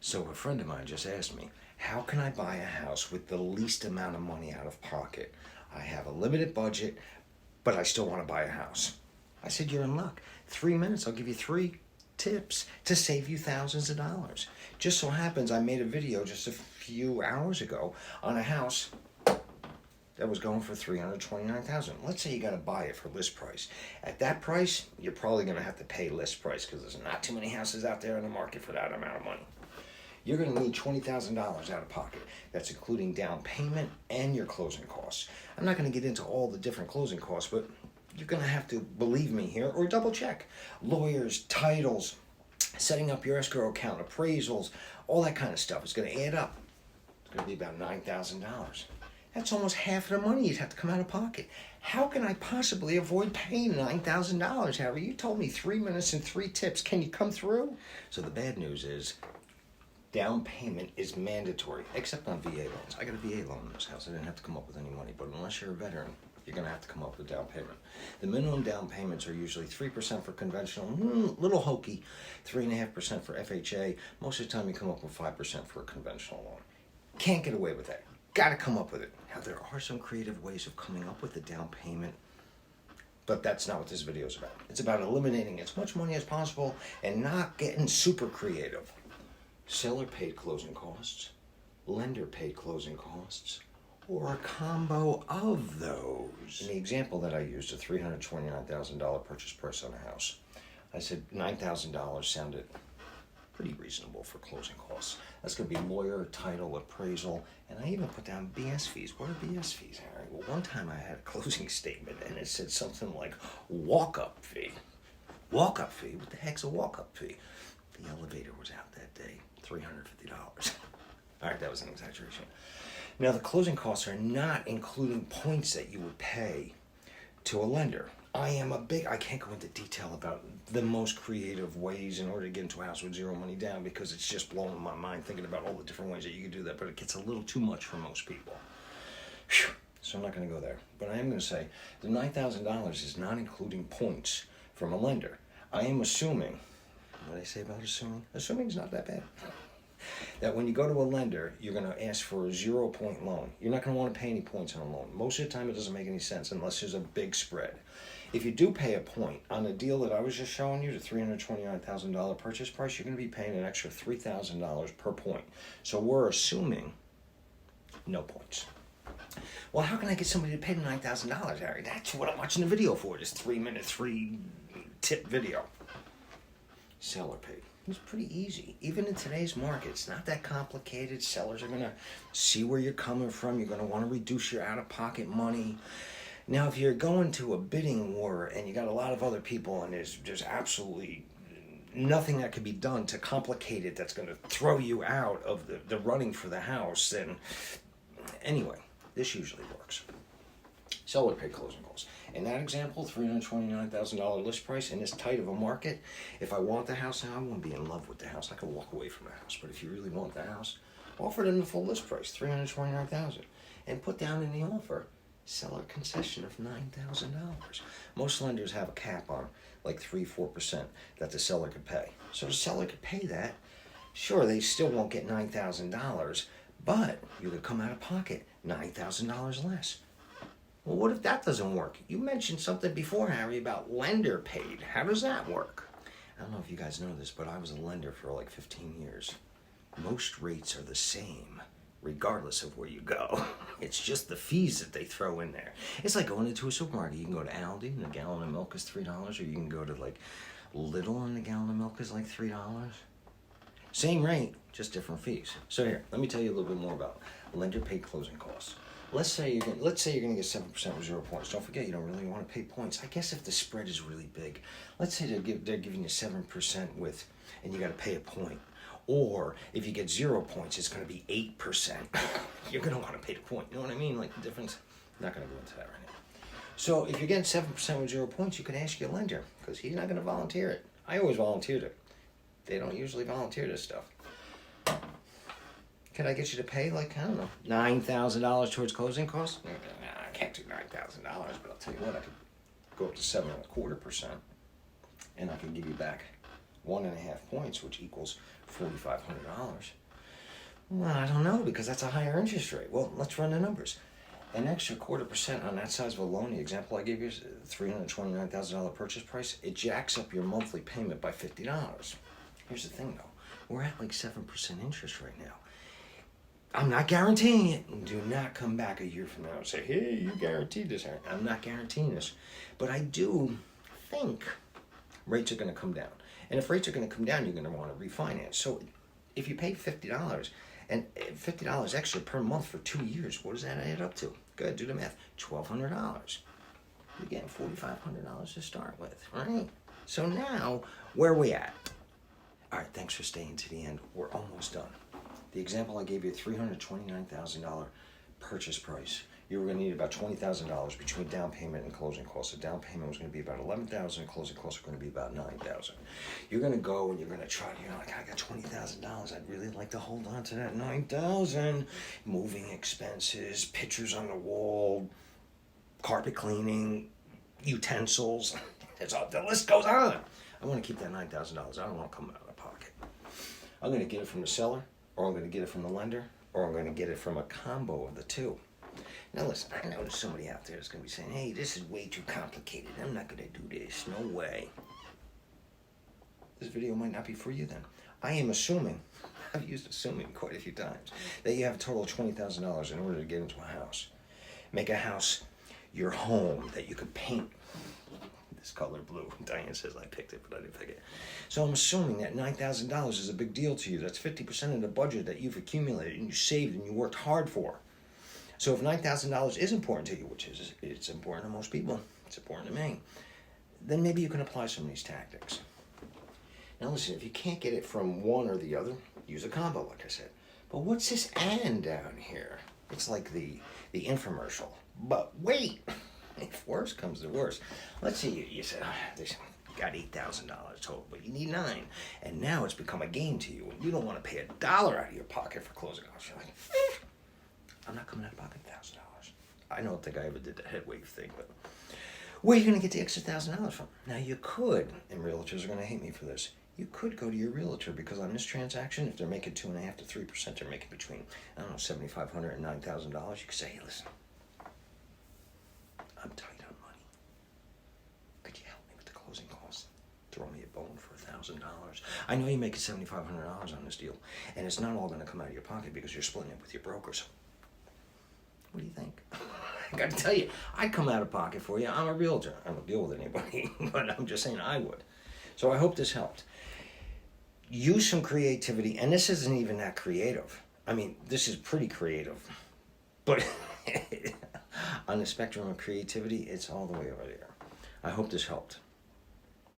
So a friend of mine just asked me, how can I buy a house with the least amount of money out of pocket? I have a limited budget, but I still want to buy a house. I said, you're in luck. 3 minutes, I'll give you 3 tips to save you thousands of dollars. Just so happens I made a video just a few hours ago on a house that was going for $329,000. Let's say you got to buy it for list price. At that price, you're probably going to have to pay list price because there's not too many houses out there in the market for that amount of money. You're going to need $20,000 out of pocket. That's including down payment and your closing costs. I'm not going to get into all the different closing costs, but you're going to have to believe me here or double check. Lawyers, titles, setting up your escrow account, appraisals, all that kind of stuff. It's going to add up. It's going to be about $9,000. That's almost half of the money you'd have to come out of pocket. How can I possibly avoid paying $9,000, Harry? You told me 3 minutes and 3 tips. Can you come through? So the bad news is down payment is mandatory, except on VA loans. I got a VA loan in this house. I didn't have to come up with any money, but unless you're a veteran, you're going to have to come up with down payment. The minimum down payments are usually 3% for conventional, little hokey, 3.5% for FHA. Most of the time you come up with 5% for a conventional loan. Can't get away with that. Got to come up with it. Now, there are some creative ways of coming up with the down payment, but that's not what this video is about. It's about eliminating as much money as possible and not getting super creative. Seller paid closing costs, lender paid closing costs, or a combo of those. In the example that I used, a $329,000 purchase price on a house, I said $9,000 sounded pretty reasonable for closing costs. That's going to be lawyer, title, appraisal, and I even put down BS fees. What are BS fees, Harry? Well, one time I had a closing statement and it said something like walk-up fee. Walk-up fee? What the heck's a walk-up fee? The elevator was out that day, $350. All right, that was an exaggeration. Now, the closing costs are not including points that you would pay to a lender. I can't go into detail about the most creative ways in order to get into a house with zero money down because it's just blowing my mind thinking about all the different ways that you can do that, but it gets a little too much for most people. Whew. So I'm not going to go there. But I am going to say the $9,000 is not including points from a lender. I am assuming, what did I say about assuming? Assuming is not that bad. That when you go to a lender, you're going to ask for a 0-point loan. You're not going to want to pay any points on a loan. Most of the time, it doesn't make any sense unless there's a big spread. If you do pay a point on the deal that I was just showing you, the $329,000 purchase price, you're going to be paying an extra $3,000 per point. So we're assuming no points. Well, how can I get somebody to pay the $9,000, Harry? That's what I'm watching the video for, this 3-minute, 3-tip video. Seller paid. It's pretty easy. Even in today's market, it's not that complicated. Sellers are going to see where you're coming from. You're going to want to reduce your out-of-pocket money. Now, if you're going to a bidding war and you got a lot of other people and there's just absolutely nothing that can be done to complicate it that's going to throw you out of the running for the house, then anyway, this usually works. Seller paid closing costs. In that example, $329,000 list price in this tight of a market, if I want the house now, I won't be in love with the house. I could walk away from the house. But if you really want the house, offer them the full list price, $329,000, and put down in the offer seller concession of $9,000. Most lenders have a cap on like 3-4% that the seller could pay. So the seller could pay that. Sure, they still won't get $9,000, but you could come out of pocket $9,000 less. Well, what if that doesn't work? You mentioned something before, Harry, about lender paid. How does that work? I don't know if you guys know this, but I was a lender for like 15 years. Most rates are the same, regardless of where you go. It's just the fees that they throw in there. It's like going into a supermarket. You can go to Aldi and a gallon of milk is $3, or you can go to like Lidl and a gallon of milk is like $3. Same rate, just different fees. So here, let me tell you a little bit more about lender paid closing costs. Let's say you're going to get 7% with 0 points. Don't forget, you don't really want to pay points. I guess if the spread is really big, let's say they're giving you 7% with, and you got to pay a point. Or if you get 0 points, it's going to be 8%. You're going to want to pay the point. You know what I mean? Like the difference. I'm not going to go into that right now. So if you're getting 7% with 0 points, you can ask your lender because he's not going to volunteer it. I always volunteered it. They don't usually volunteer this stuff. Can I get you to pay, like, I don't know, $9,000 towards closing costs? Nah, I can't do $9,000, but I'll tell you what, I could go up to 7.25%, and I can give you back 1.5 points, which equals $4,500. Well, I don't know, because that's a higher interest rate. Well, let's run the numbers. An extra 0.25% on that size of a loan, the example I gave you is $329,000 purchase price. It jacks up your monthly payment by $50. Here's the thing, though. We're at like 7% interest right now. I'm not guaranteeing it. Do not come back a year from now and say, hey, you guaranteed this. I'm not guaranteeing this. But I do think rates are going to come down. And if rates are going to come down, you're going to want to refinance. So if you pay $50 and $50 extra per month for 2 years, what does that add up to? Good, do the math. $1,200. You're getting $4,500 to start with, right? So now, where are we at? All right, thanks for staying to the end. We're almost done. The example I gave you, $329,000 purchase price. You were going to need about $20,000 between down payment and closing costs. The down payment was going to be about $11,000, and closing costs are going to be about $9,000. You're going to go and you're going to try. You're like, I got $20,000. I'd really like to hold on to that $9,000. Moving expenses, pictures on the wall, carpet cleaning, utensils. The list goes on. I want to keep that $9,000. I don't want to come out of pocket. I'm going to get it from the seller, or I'm going to get it from the lender, or I'm going to get it from a combo of the two. Now listen, I know there's somebody out there that's going to be saying, hey, this is way too complicated. I'm not going to do this. No way. This video might not be for you then. I am assuming, I've used assuming quite a few times, that you have a total of $20,000 in order to get into a house. Make a house your home that you could paint this color blue. Diane says I picked it, but I didn't pick it. So I'm assuming that $9,000 is a big deal to you. That's 50% of the budget that you've accumulated and you saved and you worked hard for. So if $9,000 is important to you, which is it's important to most people, it's important to me, then maybe you can apply some of these tactics. Now listen, if you can't get it from one or the other, use a combo, like I said. But what's this and down here? It's like the infomercial. But wait, if worse comes to worse, let's see, you said, you got $8,000 total, but you need $9,000. And now it's become a game to you, and you don't want to pay $1 out of your pocket for closing costs. You're like, I'm not coming out of pocket $1,000. I don't think I ever did the head wave thing, but where are you going to get the extra $1,000 from? Now you could, and realtors are going to hate me for this, you could go to your realtor, because on this transaction, if they're making 2.5% to 3%, they're making between, I don't know, $7,500 and $9,000. You could say, hey, listen, I'm tight on money. Could you help me with the closing costs? Throw me a bone for $1,000. I know you're making $7,500 on this deal, and it's not all going to come out of your pocket because you're splitting it with your brokers. What do you think? I got to tell you, I'd come out of pocket for you. I'm a realtor. I don't deal with anybody, but I'm just saying I would. So I hope this helped. Use some creativity, and this isn't even that creative. I mean, this is pretty creative, but on the spectrum of creativity, it's all the way over there. I hope this helped.